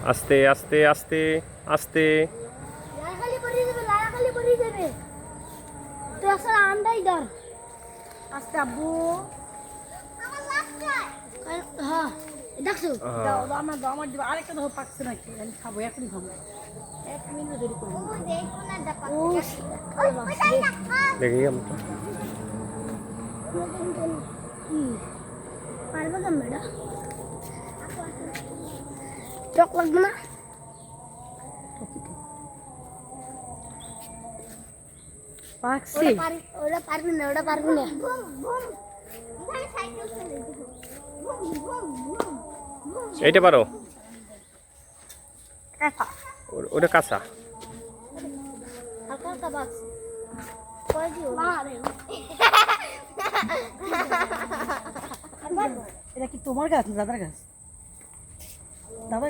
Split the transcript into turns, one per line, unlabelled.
আস্তে আস্তে আস্তে আস্তে।
লাগালি পরি দেবে তো আসলে আন্দাই ধর আস্তে আব্বু আমার লাস্টটা হ্যাঁ দেখছো দাও আমার দাও আমার দিব আরেকটা দাও পাকছে নাকি আমি খাবো এখনই খাবো 1 মিনিট দেরি করব ও দেখো না দা পাকছে
দেখি আমি
পারবে না মেডা চক লাগবে না পাকছে ওটা পারবি না ওটা পারবি না
এইটা পারো
কাঁচা
ওটা কাঁচা
হালকা হালকা পাকছে কয় দিও এটা কি তোমার গাছ না দাদার গাছ দাদার গাছ